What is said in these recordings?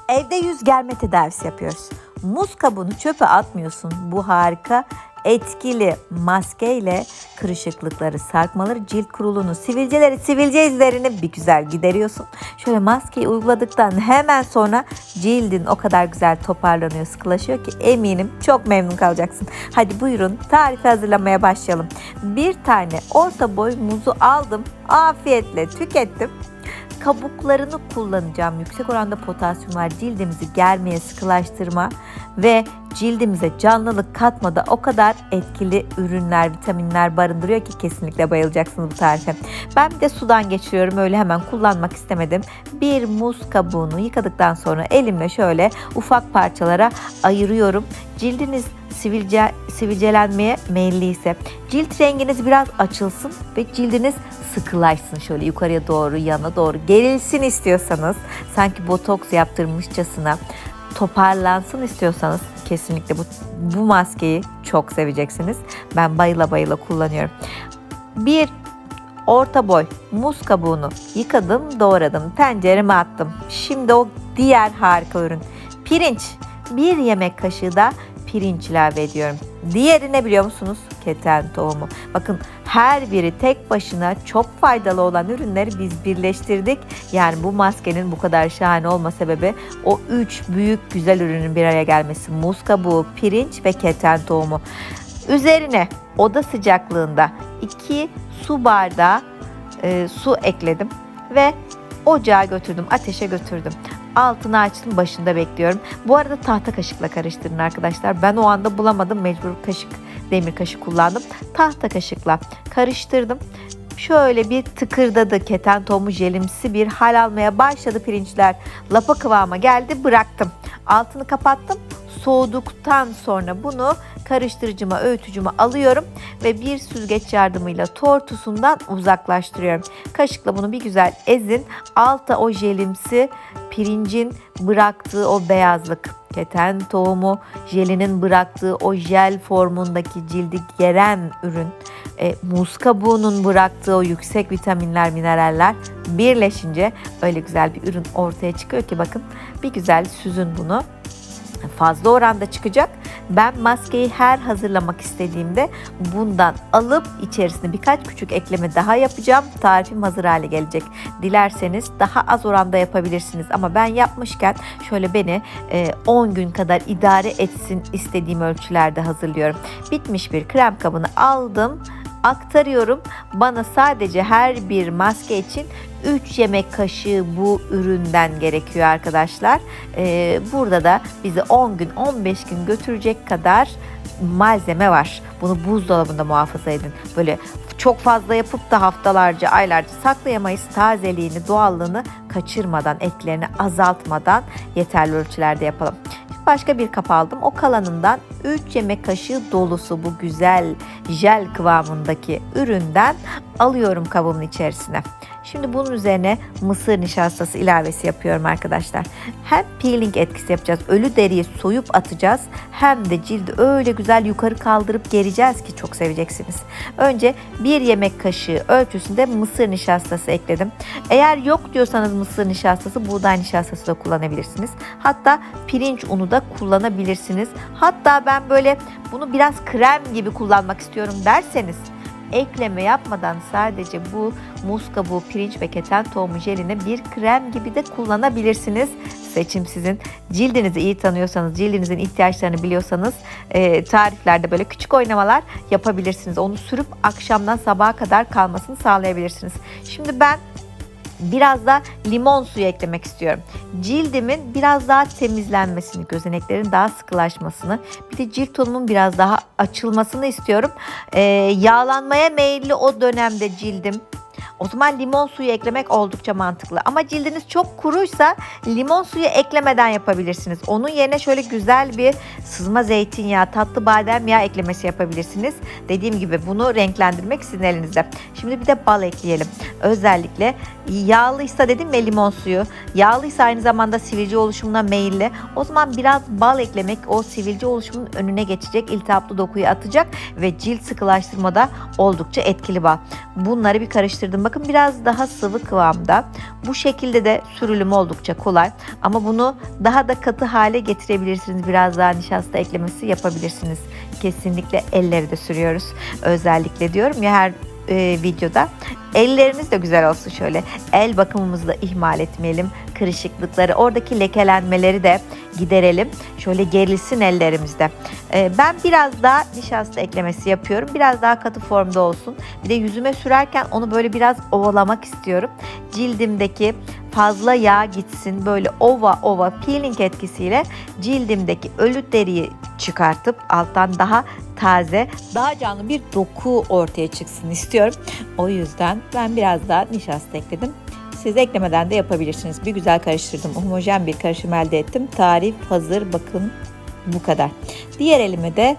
Evde yüz germe tedavisi yapıyoruz. Muz kabuğunu çöpe atmıyorsun. Bu harika etkili maskeyle kırışıklıkları, sarkmaları, cilt kuruluğunu, sivilce izlerini bir güzel gideriyorsun. Şöyle maskeyi uyguladıktan hemen sonra cildin o kadar güzel toparlanıyor, sıkılaşıyor ki eminim çok memnun kalacaksın. Hadi buyurun tarifi hazırlamaya başlayalım. Bir tane orta boy muzu aldım, afiyetle tükettim. Kabuklarını kullanacağım. Yüksek oranda potasyum var. Cildimizi germeye, sıkılaştırma ve cildimize canlılık katmada o kadar etkili ürünler, vitaminler barındırıyor ki kesinlikle bayılacaksınız bu tarife. Ben bir de sudan geçiriyorum. Öyle hemen kullanmak istemedim. Bir muz kabuğunu yıkadıktan sonra elimle şöyle ufak parçalara ayırıyorum. Cildiniz sivilcelenmeye meyilliyse, cilt renginiz biraz açılsın ve cildiniz sıkılaşsın, şöyle yukarıya doğru, yana doğru gerilsin istiyorsanız, sanki botoks yaptırmışçasına toparlansın istiyorsanız kesinlikle bu maskeyi çok seveceksiniz. Ben bayıla kullanıyorum. Bir orta boy muz kabuğunu yıkadım, doğradım, tencereme attım. Şimdi o diğer harika ürün pirinç. Bir yemek kaşığı da pirinç ilave ediyorum. Diğeri ne biliyor musunuz? Keten tohumu. Bakın her biri tek başına çok faydalı olan ürünleri biz birleştirdik. Yani bu maskenin bu kadar şahane olma sebebi o 3 büyük güzel ürünün bir araya gelmesi. Muz kabuğu, pirinç ve keten tohumu. Üzerine oda sıcaklığında 2 su bardağı su ekledim ve ocağa götürdüm, ateşe götürdüm. Altını açtım, başında bekliyorum. Bu arada tahta kaşıkla karıştırın arkadaşlar. Ben o anda bulamadım, mecbur demir kaşık kullandım. Tahta kaşıkla karıştırdım. Şöyle bir tıkırdadı, keten tohumu jelimsi bir hal almaya başladı pirinçler. Lapa kıvama geldi, bıraktım. Altını kapattım. Soğuduktan sonra bunu karıştırıcıma, öğütücüme alıyorum ve bir süzgeç yardımıyla tortusundan uzaklaştırıyorum. Kaşıkla bunu bir güzel ezin. Alta o jelimsi pirincin bıraktığı o beyazlık, keten tohumu jelinin bıraktığı o jel formundaki cildi geren ürün, muz kabuğunun bıraktığı o yüksek vitaminler, mineraller birleşince öyle güzel bir ürün ortaya çıkıyor ki bakın, bir güzel süzün bunu. Fazla oranda çıkacak. Ben maskeyi her hazırlamak istediğimde bundan alıp içerisine birkaç küçük ekleme daha yapacağım. Tarifim hazır hale gelecek. Dilerseniz daha az oranda yapabilirsiniz. Ama ben yapmışken şöyle beni 10 gün kadar idare etsin istediğim ölçülerde hazırlıyorum. Bitmiş bir krem kabını aldım. Aktarıyorum. Bana sadece her bir maske için 3 yemek kaşığı bu üründen gerekiyor arkadaşlar. Burada da bizi 10 gün 15 gün götürecek kadar malzeme var. Bunu buzdolabında muhafaza edin. Böyle çok fazla yapıp da haftalarca, aylarca saklayamayız. Tazeliğini, doğallığını kaçırmadan, etkilerini azaltmadan yeterli ölçülerde yapalım. Başka bir kap aldım. O kalanından 3 yemek kaşığı dolusu bu güzel jel kıvamındaki üründen alıyorum kabımın içerisine. Şimdi bunun üzerine mısır nişastası ilavesi yapıyorum arkadaşlar. Hem peeling etkisi yapacağız, ölü deriyi soyup atacağız, hem de cildi öyle güzel yukarı kaldırıp gereceğiz ki çok seveceksiniz. Önce 1 yemek kaşığı ölçüsünde mısır nişastası ekledim. Eğer yok diyorsanız mısır nişastası, buğday nişastası da kullanabilirsiniz. Hatta pirinç unu da kullanabilirsiniz. Hatta ben böyle bunu biraz krem gibi kullanmak istiyorum derseniz, ekleme yapmadan sadece bu muz kabuğu, pirinç ve keten tohumu jelini bir krem gibi de kullanabilirsiniz. Seçim sizin. Cildinizi iyi tanıyorsanız, cildinizin ihtiyaçlarını biliyorsanız tariflerde böyle küçük oynamalar yapabilirsiniz. Onu sürüp akşamdan sabaha kadar kalmasını sağlayabilirsiniz. Şimdi ben biraz da limon suyu eklemek istiyorum. Cildimin biraz daha temizlenmesini, gözeneklerin daha sıkılaşmasını, bir de cilt tonumun biraz daha açılmasını istiyorum. Yağlanmaya meyilli o dönemde cildim. O zaman limon suyu eklemek oldukça mantıklı. Ama cildiniz çok kuruysa limon suyu eklemeden yapabilirsiniz. Onun yerine şöyle güzel bir sızma zeytinyağı, tatlı badem yağı eklemesi yapabilirsiniz. Dediğim gibi bunu renklendirmek sizin elinizde. Şimdi bir de bal ekleyelim. Özellikle yağlıysa dedim ya limon suyu. Yağlıysa aynı zamanda sivilce oluşumuna meyilli. O zaman biraz bal eklemek o sivilce oluşumunun önüne geçecek, iltihaplı dokuyu atacak ve cilt sıkılaştırmada oldukça etkili bal. Bunları bir karıştırdım. Bakın biraz daha sıvı kıvamda. Bu şekilde de sürülüm oldukça kolay. Ama bunu daha da katı hale getirebilirsiniz. Biraz daha nişasta eklemesi yapabilirsiniz. Kesinlikle elleri de sürüyoruz. Özellikle diyorum ya, her videoda elleriniz de güzel olsun şöyle. El bakımımızı da ihmal etmeyelim. Kırışıklıkları, oradaki lekelenmeleri de giderelim. Şöyle gerilsin ellerimizde. Ben biraz daha nişasta eklemesi yapıyorum. Biraz daha katı formda olsun. Bir de yüzüme sürerken onu böyle biraz ovalamak istiyorum. Cildimdeki fazla yağ gitsin. Böyle ova ova peeling etkisiyle cildimdeki ölü deriyi çıkartıp alttan daha taze, daha canlı bir doku ortaya çıksın istiyorum. O yüzden ben biraz daha nişasta ekledim. Siz eklemeden de yapabilirsiniz. Bir güzel karıştırdım. Homojen bir karışım elde ettim. Tarif hazır. Bakın bu kadar. Diğer elime de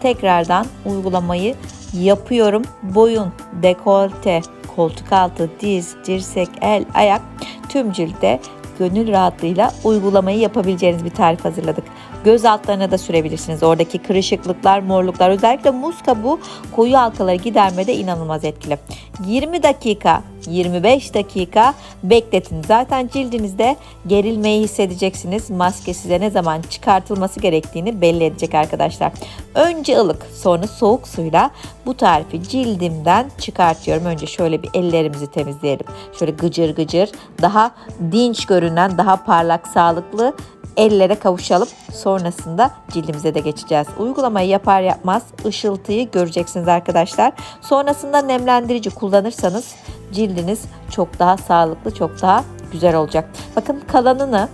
tekrardan uygulamayı yapıyorum. Boyun, dekolte, koltuk altı, diz, dirsek, el, ayak, tüm ciltte gönül rahatlığıyla uygulamayı yapabileceğiniz bir tarif hazırladık. Göz altlarına da sürebilirsiniz. Oradaki kırışıklıklar, morluklar, özellikle muz kabuğu koyu halkaları gidermede inanılmaz etkili. 20 dakika, 25 dakika bekletin. Zaten cildinizde gerilmeyi hissedeceksiniz. Maske size ne zaman çıkartılması gerektiğini belli edecek arkadaşlar. Önce ılık, sonra soğuk suyla bu tarifi cildimden çıkartıyorum. Önce şöyle bir ellerimizi temizleyelim. Şöyle gıcır gıcır, daha dinç görünen, daha parlak, sağlıklı ellere kavuşalım. Sonrasında cildimize de geçeceğiz. Uygulamayı yapar yapmaz ışıltıyı göreceksiniz arkadaşlar. Sonrasında nemlendirici kullanırsanız cildiniz çok daha sağlıklı, çok daha güzel olacak. Bakın kalanını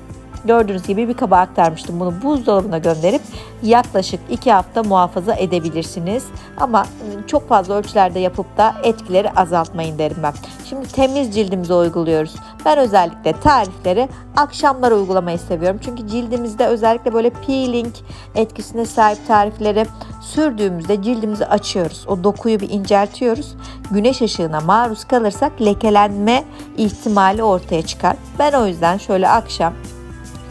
gördüğünüz gibi bir kaba aktarmıştım. Bunu buzdolabına gönderip yaklaşık 2 hafta muhafaza edebilirsiniz. Ama çok fazla ölçülerde yapıp da etkileri azaltmayın derim ben. Şimdi temiz cildimize uyguluyoruz. Ben özellikle tarifleri akşamlar uygulamayı seviyorum. Çünkü cildimizde özellikle böyle peeling etkisine sahip tarifleri sürdüğümüzde cildimizi açıyoruz. O dokuyu bir inceltiyoruz. Güneş ışığına maruz kalırsak lekelenme ihtimali ortaya çıkar. Ben o yüzden şöyle akşam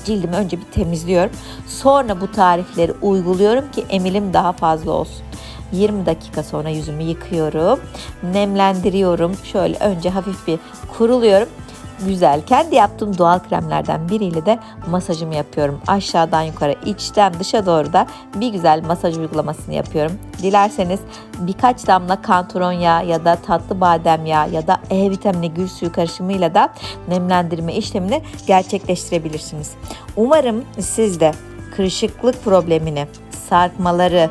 cildimi önce bir temizliyorum. Sonra bu tarifleri uyguluyorum ki emilim daha fazla olsun. 20 dakika sonra yüzümü yıkıyorum. Nemlendiriyorum. Şöyle önce hafif bir kuruluyorum. Güzel. Kendi yaptığım doğal kremlerden biriyle de masajımı yapıyorum. Aşağıdan yukarı, içten dışa doğru da bir güzel masaj uygulamasını yapıyorum. Dilerseniz birkaç damla kantaron yağı ya da tatlı badem yağı ya da E vitamini gül suyu karışımıyla da nemlendirme işlemini gerçekleştirebilirsiniz. Umarım siz de kırışıklık problemini, sarkmaları,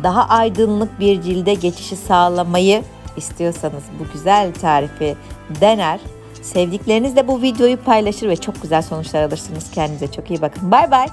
daha aydınlık bir cilde geçişi sağlamayı istiyorsanız bu güzel tarifi dener. Sevdiklerinizle bu videoyu paylaşır ve çok güzel sonuçlar alırsınız. Kendinize çok iyi bakın. Bay bay.